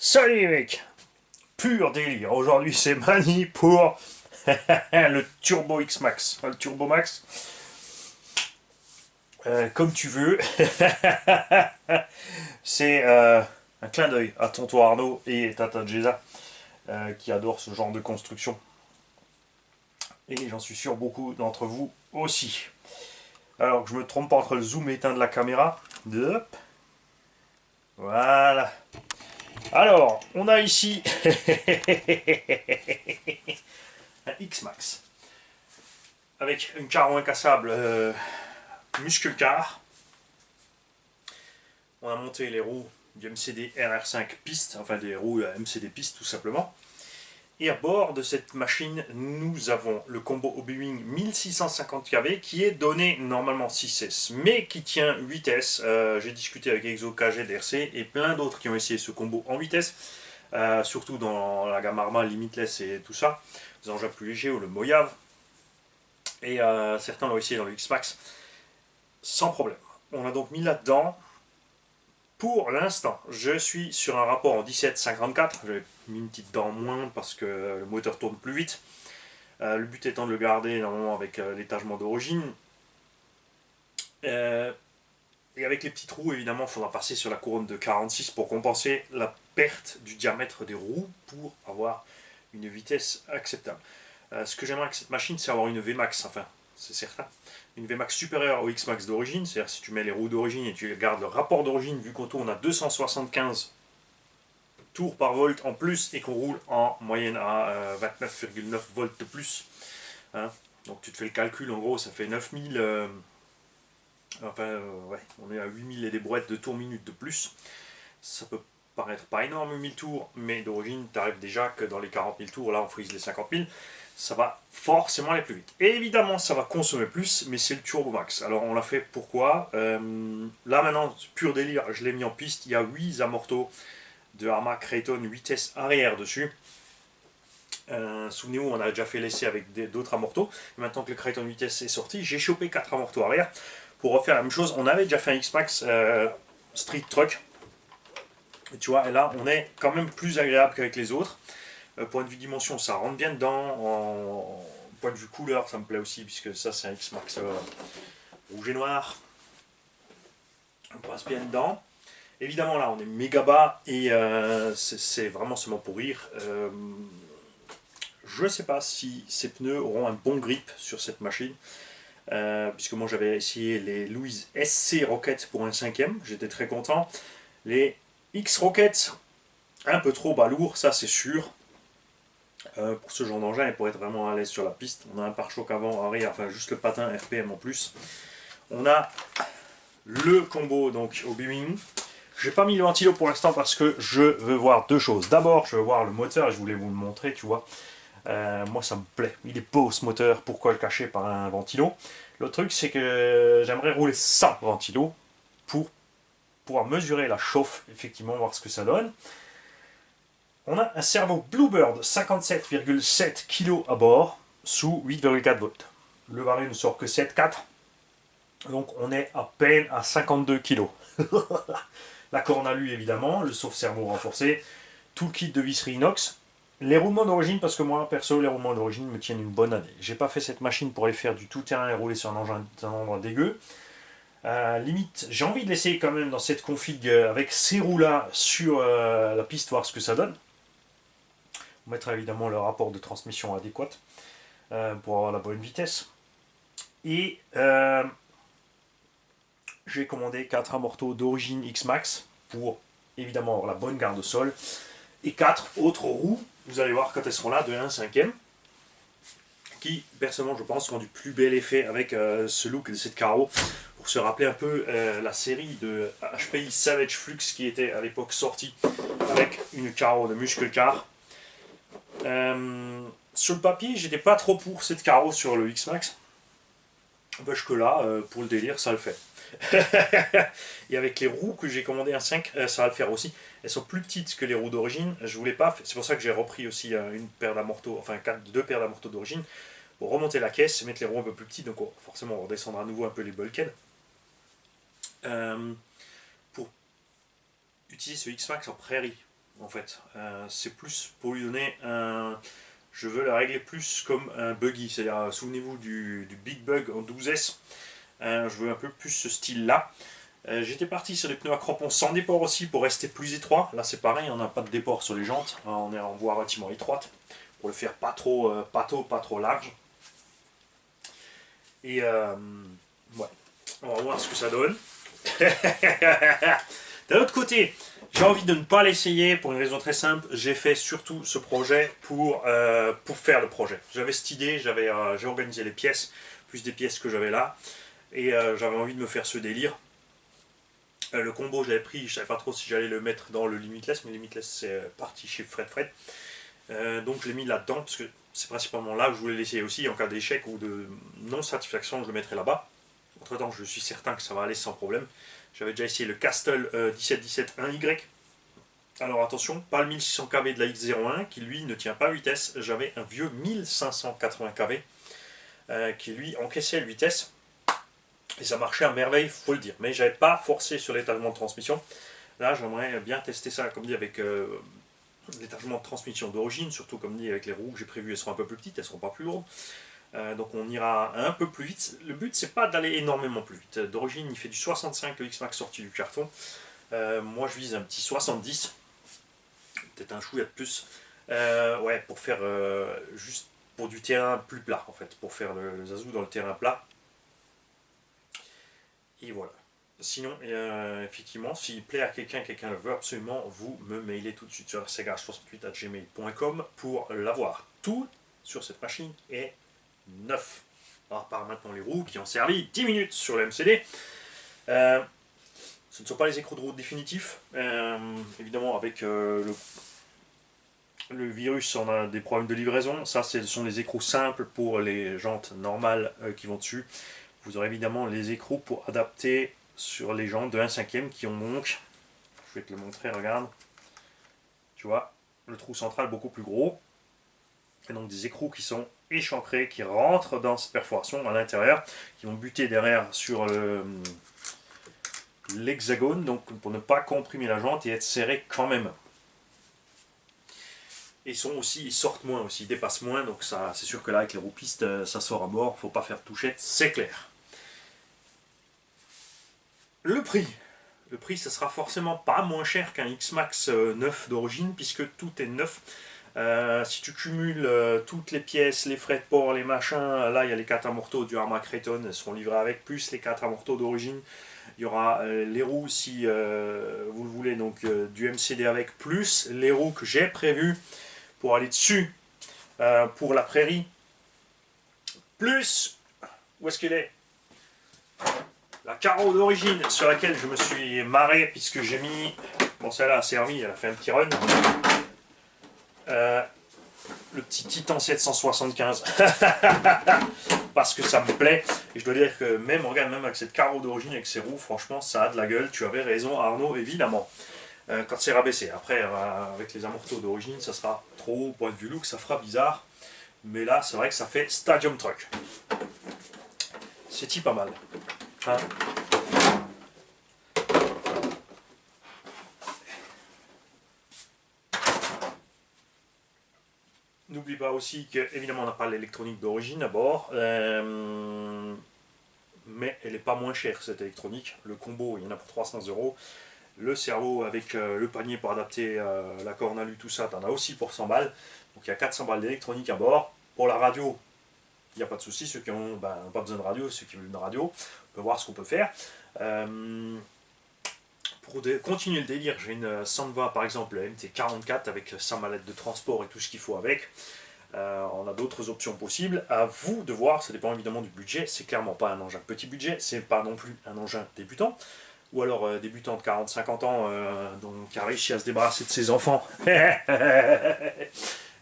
Salut les mecs, pur délire. Aujourd'hui c'est Mani pour le Turbo X Max. Le Turbo Max, comme tu veux. C'est un clin d'œil à tonton Arnaud et Tata Jeza qui adorent ce genre de construction. Et j'en suis sûr beaucoup d'entre vous aussi. Alors que je me trompe pas entre le zoom éteint de la caméra. Hop. Voilà. Alors, on a ici un X-Max avec une carreau incassable muscle car. On a monté les roues du MCD RR5 piste, enfin des roues MCD piste tout simplement. Et à bord de cette machine, nous avons le combo Obi-Wing 1650 kV qui est donné normalement 6S, mais qui tient 8S. J'ai discuté avec Exo, KG, DRC et plein d'autres qui ont essayé ce combo en 8S, surtout dans la gamme Arma, Limitless et tout ça, les engins plus légers ou le Mojave. Et certains l'ont essayé dans le X-Max sans problème. On a donc mis là-dedans. Pour l'instant, je suis sur un rapport en 17-54. J'ai mis une petite dent en moins parce que le moteur tourne plus vite. Le but étant de le garder normalement avec l'étagement d'origine. Et avec les petits trous, évidemment, il faudra passer sur la couronne de 46 pour compenser la perte du diamètre des roues pour avoir une vitesse acceptable. Ce que j'aimerais avec cette machine, c'est avoir une VMAX, enfin, c'est certain. Une VMAX supérieure au X-Max d'origine, c'est-à-dire si tu mets les roues d'origine et tu gardes le rapport d'origine, vu qu'au tour on a 275 tours par volt en plus et qu'on roule en moyenne à 29,9 volts de plus. Hein. Donc tu te fais le calcul, en gros ça fait 9000, ouais, on est à 8000 et des brouettes de tours minute de plus. Ça peut paraître pas énorme 1000 tours, mais d'origine tu arrives déjà que dans les 40 000 tours, là on frise les 50 000. Ça va forcément aller plus vite. Et évidemment, ça va consommer plus, mais c'est le Turbo Max. Alors, on l'a fait pourquoi là, maintenant, pur délire, je l'ai mis en piste. Il y a 8 amortos de Arma Creighton 8S arrière dessus. Souvenez-vous, on a déjà fait l'essai avec d'autres amortos. Et maintenant que le Creighton 8S est sorti, j'ai chopé 4 amortos arrière pour refaire la même chose. On avait déjà fait un X-Max Street Truck. Et tu vois, et là, on est quand même plus agréable qu'avec les autres. Point de vue dimension, ça rentre bien dedans. Point de vue couleur, ça me plaît aussi, puisque ça, c'est un X-Max rouge et noir. On passe bien dedans. Évidemment, là, on est méga bas et c'est vraiment seulement pour rire. Je ne sais pas si ces pneus auront un bon grip sur cette machine. Puisque moi j'avais essayé les Louise SC Rocket pour un cinquième, j'étais très content. Les X Rocket, un peu trop balourd, ça c'est sûr. Pour ce genre d'engin et pour être vraiment à l'aise sur la piste. On a un pare-choc avant, arrière, enfin juste le patin RPM en plus. On a le combo donc au Obi-Wing. Je n'ai pas mis le ventilo pour l'instant parce que je veux voir deux choses. D'abord, je veux voir le moteur et je voulais vous le montrer, tu vois. Moi, ça me plaît. Il est beau ce moteur. Pourquoi le cacher par un ventilo? L'autre truc, c'est que j'aimerais rouler sans ventilo pour pouvoir mesurer la chauffe, effectivement, voir ce que ça donne. On a un servo Bluebird 57,7 kg à bord sous 8,4 volts. Le varieux ne sort que 7,4. Donc on est à peine à 52 kg. La corne à lui évidemment, le sauve-servo renforcé, tout le kit de visserie inox. Les roulements d'origine, parce que moi perso les roulements d'origine me tiennent une bonne année. J'ai pas fait cette machine pour aller faire du tout-terrain et rouler sur un engin d'un endroit dégueu. Limite, j'ai envie de l'essayer quand même dans cette config avec ces roues là sur la piste, voir ce que ça donne. On mettra évidemment le rapport de transmission adéquat pour avoir la bonne vitesse. Et j'ai commandé 4 amortos d'origine X-Max pour évidemment avoir la bonne garde au sol. Et 4 autres roues, vous allez voir quand elles seront là, de 1/5, qui personnellement je pense seront du plus bel effet avec ce look de cette carreau. Pour se rappeler un peu la série de HPI Savage Flux qui était à l'époque sortie avec une carreau de muscle car. Sur le papier, j'étais pas trop pour cette carreau sur le X-Max. Parce que là, pour le délire, ça le fait. Et avec les roues que j'ai commandées un 5, ça va le faire aussi. Elles sont plus petites que les roues d'origine. Je voulais pas. C'est pour ça que j'ai repris aussi une paire d'amortos, enfin deux paires d'amortos d'origine, pour remonter la caisse et mettre les roues un peu plus petites. Donc forcément, on redescendre à nouveau un peu les bulkheads. Pour utiliser ce X-Max en prairie, en fait. C'est plus pour lui donner un... Je veux la régler plus comme un buggy, c'est-à-dire, souvenez-vous du Big Bug en 12S. Je veux un peu plus ce style-là. J'étais parti sur des pneus à crampons sans déport aussi pour rester plus étroit. Là c'est pareil, on n'a pas de déport sur les jantes. On est en voie relativement étroite pour le faire pas trop pas trop large. Et ouais, on va voir ce que ça donne. D'un autre côté, j'ai envie de ne pas l'essayer pour une raison très simple. J'ai fait surtout ce projet pour faire le projet. J'avais cette idée, j'ai organisé les pièces, plus des pièces que j'avais là. Et j'avais envie de me faire ce délire. Le combo, je l'avais pris, je savais pas trop si j'allais le mettre dans le Limitless, mais Limitless c'est parti chez Fred. Donc je l'ai mis là-dedans, parce que c'est principalement là que je voulais l'essayer aussi. En cas d'échec ou de non-satisfaction, je le mettrai là-bas. Entre temps, je suis certain que ça va aller sans problème. J'avais déjà essayé le Castle 1717-1Y. Alors attention, pas le 1600 kV de la X01 qui lui ne tient pas à vitesse. J'avais un vieux 1580 kV qui lui encaissait la vitesse. Et ça marchait à merveille, faut le dire. Mais j'avais pas forcé sur l'étagement de transmission. Là, j'aimerais bien tester ça, comme dit, avec l'étagement de transmission d'origine, surtout comme dit avec les roues que j'ai prévues, elles seront un peu plus petites, elles seront pas plus lourdes. Donc on ira un peu plus vite. Le but c'est pas d'aller énormément plus vite. D'origine il fait du 65 le X-Max sorti du carton. Moi je vise un petit 70. Peut-être un chouïa de plus. Ouais, pour faire juste pour du terrain plus plat en fait. Pour faire le Zazou dans le terrain plat. Et voilà. Sinon, effectivement, s'il plaît à quelqu'un le veut absolument, vous me mailez tout de suite sur segage68@gmail.com pour l'avoir. Tout sur cette machine est neuf. À part maintenant les roues qui ont servi 10 minutes sur le MCD. Ce ne sont pas les écrous de roue définitifs. Évidemment, avec le virus, on a des problèmes de livraison. Ça, ce sont les écrous simples pour les jantes normales qui vont dessus. Vous aurez évidemment les écrous pour adapter sur les jantes de 1/5 qui ont donc, je vais te le montrer, regarde, tu vois, le trou central beaucoup plus gros, et donc des écrous qui sont échancrés, qui rentrent dans cette perforation à l'intérieur, qui vont buter derrière sur l'hexagone, donc pour ne pas comprimer la jante et être serré quand même. Et ils sortent moins aussi, ils dépassent moins, donc ça, c'est sûr que là avec les roues pistes, ça sort à bord, faut pas faire de touchette, c'est clair. Le prix, ça sera forcément pas moins cher qu'un X-Max neuf d'origine, puisque tout est neuf. Si tu cumules toutes les pièces, les frais de port, les machins, là il y a les 4 amortos du Arma Creighton, elles seront livrées avec, plus les 4 amortos d'origine. Il y aura les roues si vous le voulez, donc du MCD avec, plus les roues que j'ai prévues pour aller dessus pour la prairie. Plus, où est-ce qu'elle est? La carreau d'origine sur laquelle je me suis marré puisque j'ai mis, bon celle-là a servi, elle a fait un petit run, le petit Titan 775 parce que ça me plaît et je dois dire que même, regarde, même avec cette carreau d'origine avec ses roues, franchement ça a de la gueule. Tu avais raison Arnaud, évidemment, quand c'est rabaissé. Après avec les amortos d'origine ça sera trop, au point de vue look ça fera bizarre, mais là c'est vrai que ça fait Stadium Truck. C'est-y pas mal. Hein. N'oublie pas aussi qu'évidemment on n'a pas l'électronique d'origine à bord, mais elle n'est pas moins chère cette électronique. Le combo il y en a pour 300 €. Le cerveau avec le panier pour adapter la corne tout ça, t'en as aussi pour 100 balles. Donc il y a 400 balles d'électronique à bord. Pour la radio, il n'y a pas de souci. Ceux qui n'ont pas besoin de radio, ceux qui veulent une radio, on peut voir ce qu'on peut faire. Pour continuer le délire, j'ai une Sandva par exemple, la MT44 avec sa mallette de transport et tout ce qu'il faut avec. On a d'autres options possibles. À vous de voir, ça dépend évidemment du budget. C'est clairement pas un engin petit budget, c'est pas non plus un engin débutant. Ou alors débutant de 40-50 ans, donc, qui a réussi à se débarrasser de ses enfants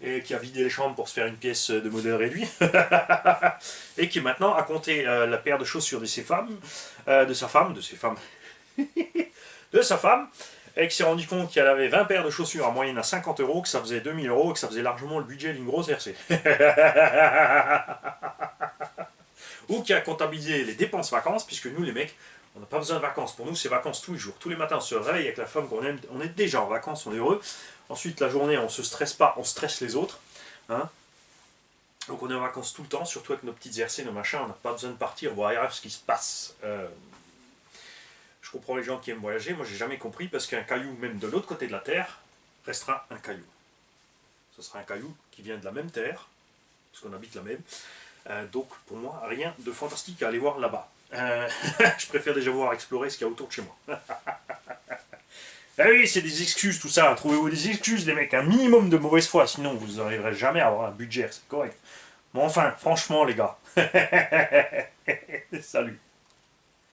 et qui a vidé les chambres pour se faire une pièce de modèle réduit et qui maintenant a compté la paire de chaussures de sa femme, et qui s'est rendu compte qu'elle avait 20 paires de chaussures en moyenne à 50 €, que ça faisait 2000 € et que ça faisait largement le budget d'une grosse RC. Ou qui a comptabilisé les dépenses vacances, puisque nous les mecs, On n'a pas besoin de vacances. Pour nous, c'est vacances tous les jours. Tous les matins, on se réveille avec la femme qu'on aime. On est déjà en vacances, on est heureux. Ensuite, la journée, on ne se stresse pas, on stresse les autres. Hein. Donc on est en vacances tout le temps, surtout avec nos petites RC, nos machins. On n'a pas besoin de partir, voir ce qui se passe. Je comprends les gens qui aiment voyager. Moi, j'ai jamais compris parce qu'un caillou, même de l'autre côté de la Terre, restera un caillou. Ce sera un caillou qui vient de la même Terre, parce qu'on habite la même. Donc pour moi, rien de fantastique à aller voir là-bas. Je préfère déjà voir explorer ce qu'il y a autour de chez moi. Ah oui, c'est des excuses tout ça. Trouvez-vous des excuses, les mecs, un minimum de mauvaise foi, sinon vous n'arriverez jamais à avoir un budget, c'est correct. Mais enfin, franchement, les gars. Salut.